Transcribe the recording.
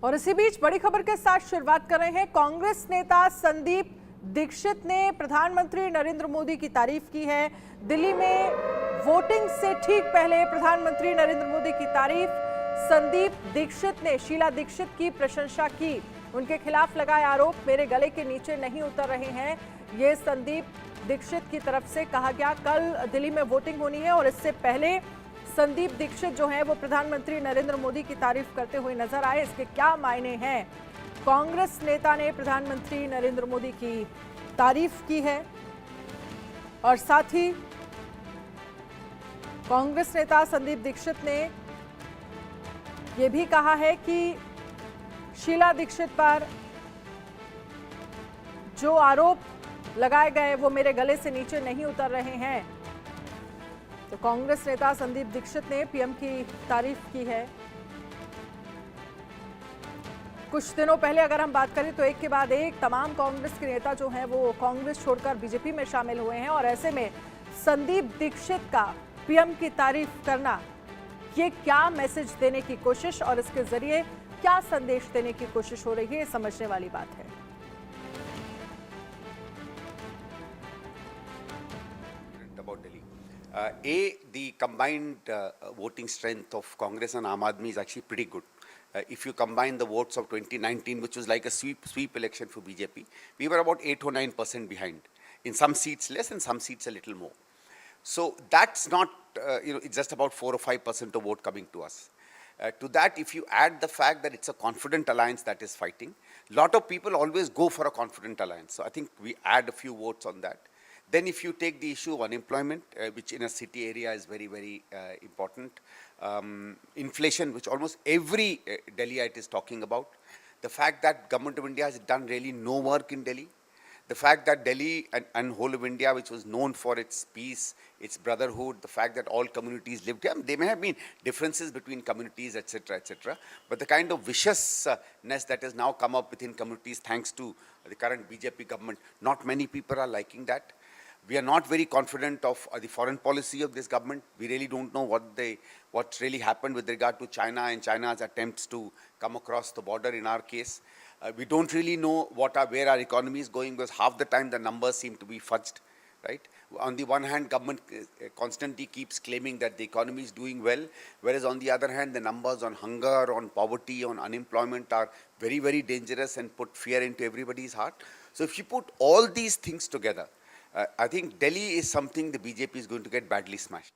और इसी बीच बड़ी खबर के साथ शुरुआत कर रहे हैं। कांग्रेस नेता संदीप दीक्षित ने प्रधानमंत्री नरेंद्र मोदी की तारीफ की है। दिल्ली में वोटिंग से ठीक पहले प्रधानमंत्री नरेंद्र मोदी की तारीफ संदीप दीक्षित ने शीला दीक्षित की प्रशंसा की। उनके खिलाफ लगाए आरोप मेरे गले के नीचे नहीं उतर रहे हैं, ये संदीप दीक्षित की तरफ से कहा गया। कल दिल्ली में वोटिंग होनी है और इससे पहले संदीप दीक्षित जो है वो प्रधानमंत्री नरेंद्र मोदी की तारीफ करते हुए नजर आए। इसके क्या मायने हैं? कांग्रेस नेता ने प्रधानमंत्री नरेंद्र मोदी की तारीफ की है और साथ ही कांग्रेस नेता संदीप दीक्षित ने यह भी कहा है कि शीला दीक्षित पर जो आरोप लगाए गए वो मेरे गले से नीचे नहीं उतर रहे हैं। तो कांग्रेस नेता संदीप दीक्षित ने पीएम की तारीफ की है। कुछ दिनों पहले अगर हम बात करें तो एक के बाद एक तमाम कांग्रेस के नेता जो हैं वो कांग्रेस छोड़कर बीजेपी में शामिल हुए हैं और ऐसे में संदीप दीक्षित का पीएम की तारीफ करना, ये क्या मैसेज देने की कोशिश और इसके जरिए क्या संदेश देने की कोशिश हो रही है, समझने वाली बात है। The combined voting strength of Congress and Aam Aadmi is actually pretty good. If you combine the votes of 2019, which was like a sweep election for BJP, we were about 8 or 9% behind. In some seats less, in some seats a little more. So that's not, it's just about 4 or 5% of vote coming to us. To that, if you add the fact that it's a confident alliance that is fighting, a lot of people always go for a confident alliance. So I think we add a few votes on that. Then if you take the issue of unemployment, which in a city area is very, very important, inflation, which almost every Delhiite is talking about, the fact that Government of India has done really no work in Delhi, the fact that Delhi and whole of India, which was known for its peace, its brotherhood, the fact that all communities lived here, there may have been differences between communities, etc., but the kind of viciousness that has now come up within communities thanks to the current BJP government, not many people are liking that. We are not very confident of the foreign policy of this government. We really don't know what really happened with regard to China and China's attempts to come across the border in our case. We don't really know where our economy is going, because half the time the numbers seem to be fudged, right? On the one hand, government constantly keeps claiming that the economy is doing well, whereas on the other hand, the numbers on hunger, on poverty, on unemployment are very, very dangerous and put fear into everybody's heart. So if you put all these things together, I think Delhi is something the BJP is going to get badly smashed.